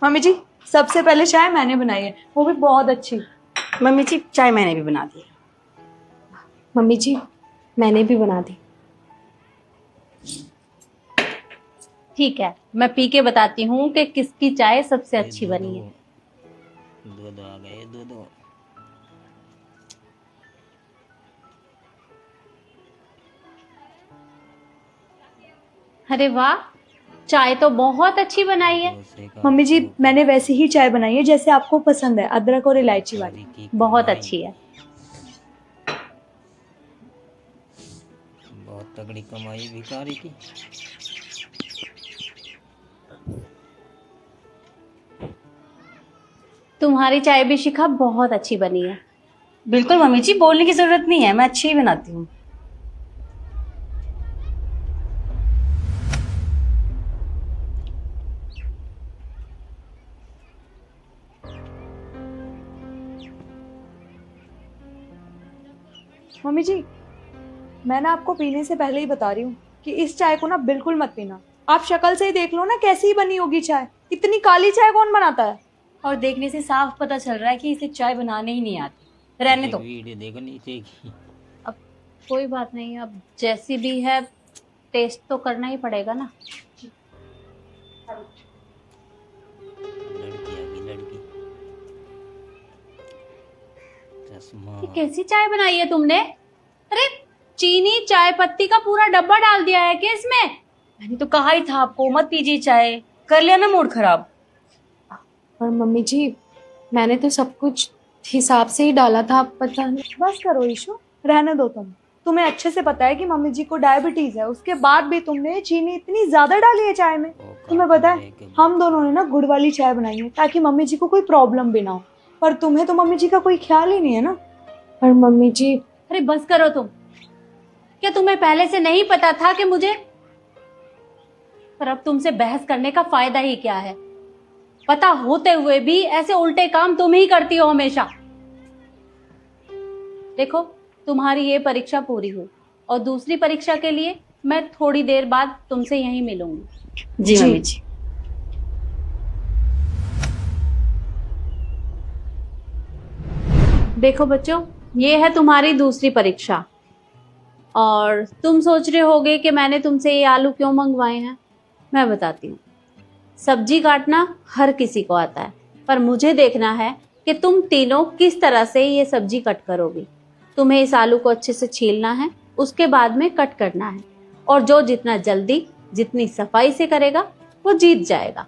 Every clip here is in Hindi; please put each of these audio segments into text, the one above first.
मम्मी जी, सबसे पहले चाय मैंने बनाई है, वो भी बहुत अच्छी। मम्मी जी चाय मैंने भी बना दी। मम्मी जी मैंने भी बना दी। ठीक है, मैं पी के बताती हूँ कि किसकी चाय सबसे अच्छी बनी है। दूध आ गए, दूध। अरे वाह, चाय तो बहुत अच्छी बनाई है। मम्मी जी, मैंने वैसी ही चाय बनाई है जैसे आपको पसंद है, अदरक और इलायची वाली। बहुत अच्छी है। बहुत तगड़ी कमाई भिखारी की। तुम्हारी चाय भी शिखा बहुत अच्छी बनी है। बिल्कुल मम्मी जी, बोलने की जरूरत नहीं है, मैं अच्छी ही बनाती हूँ। मम्मी जी, मैं ना आपको पीने से पहले ही बता रही हूँ कि इस चाय को ना बिल्कुल मत पीना। आप शक्ल से ही देख लो ना कैसी ही बनी होगी चाय। इतनी काली चाय कौन बनाता है? और देखने से साफ पता चल रहा है कि इसे चाय बनाने ही नहीं आती। रहने दो। वीडियो देखो नीचे की। अब कोई बात नहीं, अब जैसी भी है टेस्ट तो करना ही पड़ेगा ना। लड़की आ गई, लड़की। चश्मा। ये कैसी चाय बनाई है तुमने? अरे चीनी चाय पत्ती का पूरा डब्बा डाल दिया है क्या इसमें? मैंने तो कहा ही था आपको मत पीजिए चाय, कर लिया ना मूड खराब। और मम्मी जी मैंने तो सब कुछ हिसाब से ही डाला था, पता नहीं। बस करो ईशु, रहने दो तुम्हें अच्छे से पता है कि मम्मी जी को डायबिटीज है, उसके बाद भी तुमने चीनी इतनी ज्यादा डाली है चाय में। तुम्हें पता है हम दोनों ने ना गुड़ वाली चाय बनाई है ताकि मम्मी जी को कोई प्रॉब्लम भी ना हो, पर तुम्हें तो मम्मी जी का कोई ख्याल ही नहीं है ना। और मम्मी जी अरे बस करो तुम। क्या तुम्हें पहले से नहीं पता था कि मुझे? पर अब तुमसे बहस करने का फायदा ही क्या है? पता होते हुए भी ऐसे उल्टे काम तुम ही करती हो हमेशा। देखो, तुम्हारी ये परीक्षा पूरी हुई और दूसरी परीक्षा के लिए मैं थोड़ी देर बाद तुमसे यहीं मिलूंगी। जी मम्मी जी। देखो बच्चों, ये है तुम्हारी दूसरी परीक्षा। और तुम सोच रहे होगे कि मैंने तुमसे ये आलू क्यों मंगवाए हैं। मैं बताती हूँ। सब्जी काटना हर किसी को आता है, पर मुझे देखना है कि तुम तीनों किस तरह से ये सब्जी कट करोगी। तुम्हें इस आलू को अच्छे से छीलना है, उसके बाद में कट करना है, और जो जितना जल्दी जितनी सफाई से करेगा वो जीत जाएगा।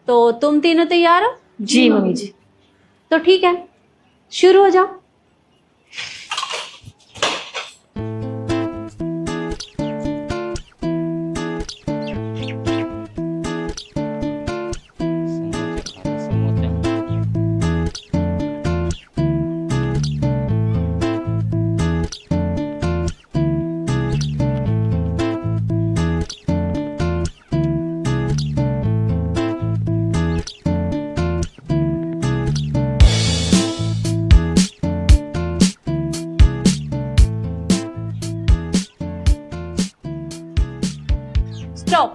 तो तुम तीनों तैयार हो? जी मम्मी जी। तो ठीक है, शुरू हो जाओ। समोसा खा रहे, समोसा। स्टॉप।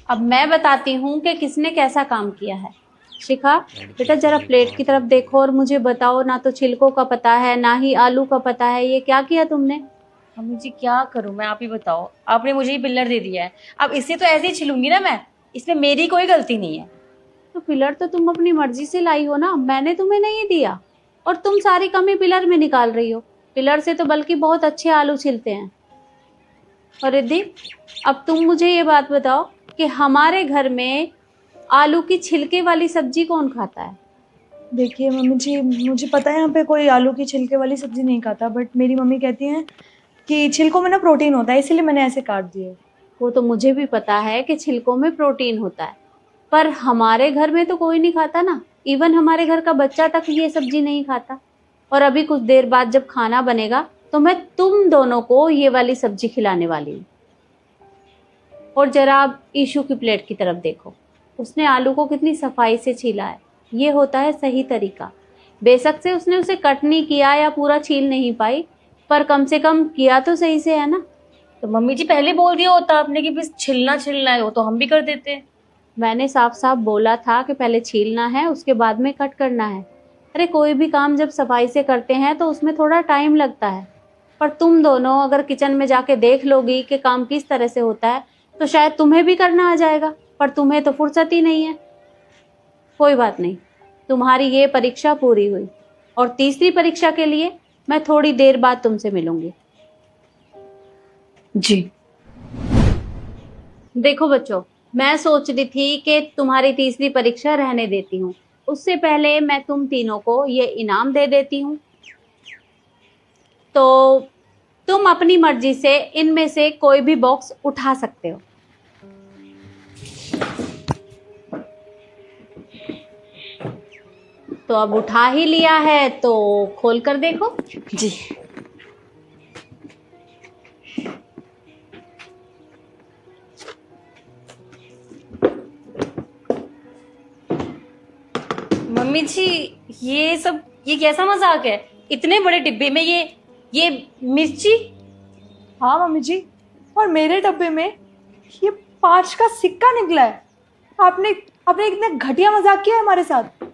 अब मैं बताती हूँ कि किसने कैसा काम किया है। शिखा, बेटा जरा प्लेट की तरफ देखो और मुझे बताओ, ना तो छिलकों का पता है ना ही आलू का पता है, ये क्या किया तुमने? मम्मी जी क्या करूं मैं, आप ही बताओ। आपने मुझे ही पिल्लर दे दिया है, अब इसे तो ऐसे ही छिलूंगी ना मैं, इसमें मेरी कोई गलती नहीं है। तो पिलर तो तुम अपनी मर्जी से लाई हो ना, मैंने तुम्हें नहीं दिया। और तुम सारी कमी पिलर में निकाल रही हो। पिलर से तो बल्कि बहुत अच्छे आलू छिलते हैं। और रिद्धि, अब तुम मुझे ये बात बताओ कि हमारे घर में आलू की छिलके वाली सब्जी कौन खाता है? देखिए मम्मी जी, मुझे पता है यहाँ पे कोई आलू की छिलके वाली सब्जी नहीं खाता, बट मेरी मम्मी कहती हैं कि छिलकों में ना प्रोटीन होता है, इसीलिए मैंने ऐसे काट दिए। वो तो मुझे भी पता है कि छिलकों में प्रोटीन होता है, पर हमारे घर में तो कोई नहीं खाता ना। इवन हमारे घर का बच्चा तक ये सब्जी नहीं खाता। और अभी कुछ देर बाद जब खाना बनेगा तो मैं तुम दोनों को ये वाली सब्जी खिलाने वाली हूँ। और जरा आप ईशू की प्लेट की तरफ देखो, उसने आलू को कितनी सफाई से छीला है। ये होता है सही तरीका। बेशक से उसने उसे कट नहीं किया या पूरा छील नहीं पाई, पर कम से कम किया तो सही से है ना। तो मम्मी जी पहले बोल दिया होता आपने कि बस छिलना छिलना है, वो तो हम भी कर देते। मैंने साफ साफ बोला था कि पहले छीलना है, उसके बाद में कट करना है। अरे कोई भी काम जब सफाई से करते हैं तो उसमें थोड़ा टाइम लगता है, पर तुम दोनों अगर किचन में जाके देख लोगी कि काम किस तरह से होता है तो शायद तुम्हें भी करना आ जाएगा, पर तुम्हें तो फुर्सत ही नहीं है। कोई बात नहीं, तुम्हारी ये परीक्षा पूरी हुई और तीसरी परीक्षा के लिए मैं थोड़ी देर बाद तुमसे मिलूंगी। जी। देखो बच्चों, मैं सोच रही थी कि तुम्हारी तीसरी परीक्षा रहने देती हूँ, उससे पहले मैं तुम तीनों को ये इनाम दे देती हूँ। तो तुम अपनी मर्जी से इनमें से कोई भी बॉक्स उठा सकते हो। तो अब उठा ही लिया है तो खोल कर देखो। जी। मम्मी जी ये कैसा मजाक है? इतने बड़े डिब्बे में ये मिर्ची। हाँ मम्मी जी, और मेरे डब्बे में ये 5 का सिक्का निकला है। आपने आपने इतना घटिया मजाक किया है हमारे साथ।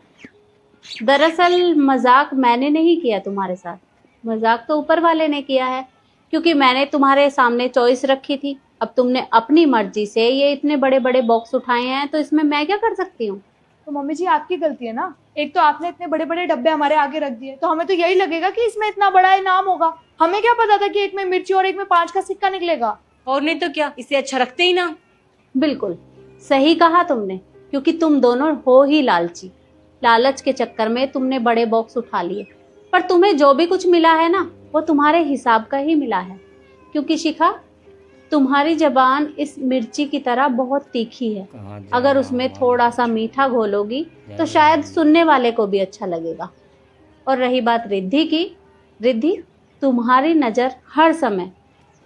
दरअसल मजाक मैंने नहीं किया तुम्हारे साथ, मजाक तो ऊपर वाले ने किया है, क्योंकि मैंने तुम्हारे सामने चॉइस रखी थी। अब तुमने अपनी मर्जी से ये इतने बड़े बड़े बॉक्स उठाए हैं, तो इसमें मैं क्या कर सकती हूँ। तो मम्मी जी आपकी गलती है ना, एक तो आपने इतने बड़े बड़े डब्बे हमारे आगे रख दिए, तो हमें तो यही लगेगा कि इसमें इतना बड़ा इनाम होगा। हमें क्या पता था कि एक में मिर्ची और एक में 5 का सिक्का निकलेगा। और नहीं तो क्या, इससे अच्छा रखते ही ना। बिल्कुल सही कहा तुमने, क्योंकि तुम दोनों हो ही लालची। लालच के चक्कर में तुमने बड़े बॉक्स उठा लिए, पर तुम्हें जो भी कुछ मिला है ना, वो तुम्हारे हिसाब का ही मिला है। क्योंकि शिखा, तुम्हारी जबान इस मिर्ची की तरह बहुत तीखी है। अगर उसमें थोड़ा सा मीठा घोलोगी तो शायद सुनने वाले को भी अच्छा लगेगा। और रही बात रिद्धि की, रिद्धि, तुम्हारी नज़र हर समय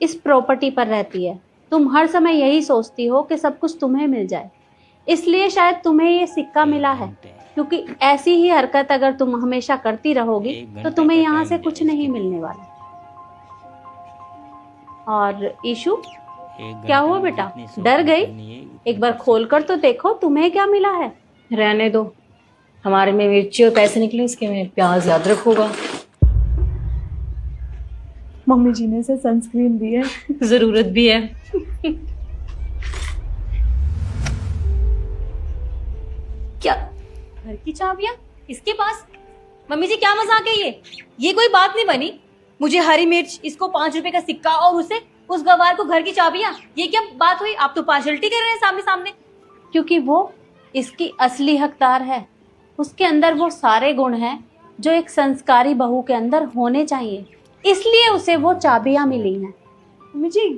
इस प्रॉपर्टी पर रहती है। तुम हर समय यही सोचती हो कि सब कुछ तुम्हें मिल जाए, इसलिए शायद तुम्हें ये सिक्का मिला है। क्योंकि ऐसी ही हरकत अगर तुम हमेशा करती रहोगी तो तुम्हें यहाँ से कुछ नहीं मिलने वाला। और ईशु, क्या हुआ बेटा, डर गई? एक बार खोलकर तो देखो तुम्हें क्या मिला है। रहने दो, हमारे में मिर्ची और पैसे निकले, इसके में प्याज याद रखोगा। मम्मी जी ने इसे सनस्क्रीन दी है। जरूरत भी है। क्या घर की चाबियां इसके पास? मम्मी जी क्या मजाक है ये कोई बात नहीं बनी। मुझे हरी मिर्च, इसको 5 रुपए का सिक्का और उसे उस गवार को घर की चाबियां, ये क्या बात हुई? आप तो पार्शलिटी कर रहे हैं सामने सामने। क्योंकि वो इसकी असली हकदार है, उसके अंदर वो सारे गुण हैं जो एक संस्कारी बहू के अंदर होने चाहिए, इसलिए उसे वो चाबियां मिली हैं। Mummy ji,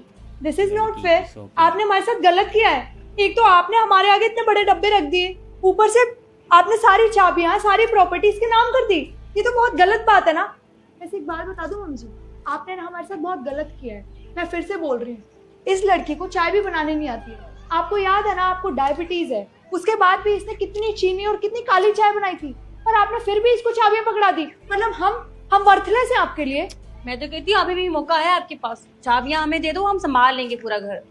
this is not fair. आपने हमारे साथ गलत किया है। एक तो आपने हमारे आगे इतने बड़े डब्बे रख दिए, ऊपर से आपने सारी चाबियां, सारी प्रॉपर्टीज के नाम कर दी। ये तो बहुत गलत बात है ना। वैसे एक बात बता दूं मम्मी जी, आपने ना हमारे साथ बहुत गलत किया है। मैं फिर से बोल रही हूँ, इस लड़की को चाय भी बनाने नहीं आती है। आपको याद है ना, आपको डायबिटीज है, उसके बाद भी इसने कितनी चीनी और कितनी काली चाय बनाई थी, और आपने फिर भी इसको चाबियां पकड़ा दी। मतलब हम वर्थलेस हैं आपके लिए। मैं तो कहती हूँ अभी भी मौका है आपके पास, चाबियां हमें दे दो, हम संभाल लेंगे पूरा घर।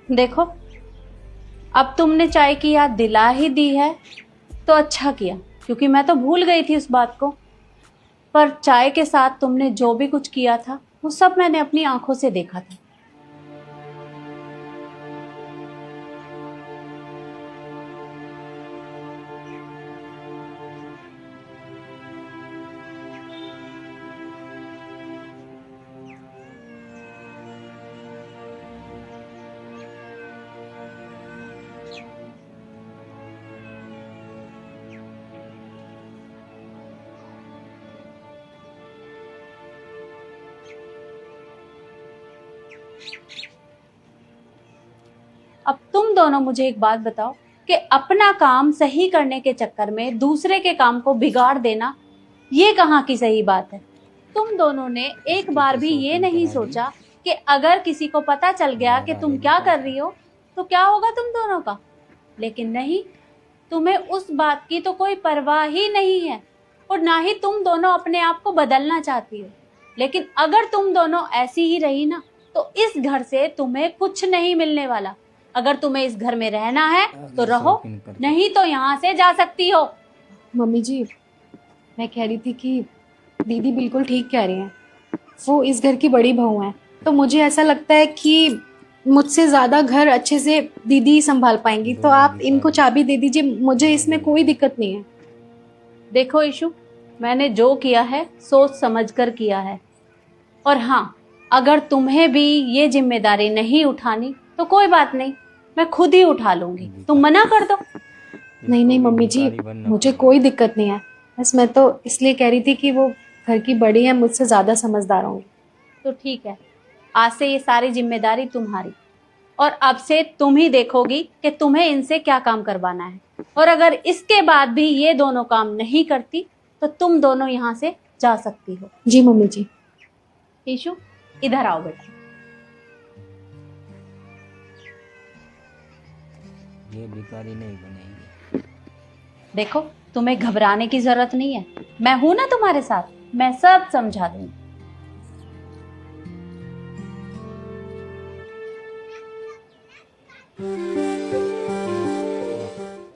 देखो, अब तुमने चाय की याद दिला ही दी है तो अच्छा किया, क्योंकि मैं तो भूल गई थी उस बात को। पर चाय के साथ तुमने जो भी कुछ किया था वो सब मैंने अपनी आंखों से देखा था। अब तुम दोनों मुझे एक बात बताओ कि अपना काम सही करने के चक्कर में दूसरे के काम को बिगाड़ देना, ये कहाँ की सही बात है? तुम दोनों ने एक बार भी ये नहीं सोचा कि अगर किसी को पता चल गया कि तुम क्या कर रही हो तो क्या होगा तुम दोनों का? लेकिन नहीं, तुम्हें उस बात की तो कोई परवाह ही नहीं है, और ना ही तुम दोनों अपने आप को बदलना चाहती हो। लेकिन अगर तुम दोनों ऐसी ही रही ना तो इस घर से तुम्हें कुछ नहीं मिलने वाला। अगर तुम्हें इस घर में रहना है तो रहो, नहीं तो यहाँ से जा सकती हो। मम्मी जी, मैं कह रही थी कि दीदी बिल्कुल ठीक कह रही हैं। वो इस घर की बड़ी बहू हैं, तो मुझे ऐसा लगता है कि मुझसे ज़्यादा घर अच्छे से दीदी ही संभाल पाएंगी। तो आप इनको चाबी दे दीजिए, मुझे इसमें कोई दिक्कत नहीं है। देखो इशू, मैंने जो किया है सोच समझ कर किया है। और हाँ, अगर तुम्हें भी ये जिम्मेदारी नहीं उठानी तो कोई बात नहीं, मैं खुद ही उठा लूंगी। तुम मना कर दो। नहीं नहीं मम्मी जी, मुझे कोई दिक्कत नहीं है। बस मैं तो इसलिए कह रही थी कि वो घर की बड़ी है, मुझसे ज़्यादा समझदार होंगी। तो ठीक है, आज से ये सारी जिम्मेदारी तुम्हारी, और अब से तुम ही देखोगी कि तुम्हें इनसे क्या काम करवाना है। और अगर इसके बाद भी ये दोनों काम नहीं करती तो तुम दोनों यहाँ से जा सकती हो। जी मम्मी जी। ईशु, इधर आओ बेटा। ये भिखारी नहीं बनेंगे। देखो, तुम्हें घबराने की जरूरत नहीं है, मैं हूं ना तुम्हारे साथ, मैं सब समझा दूंगी।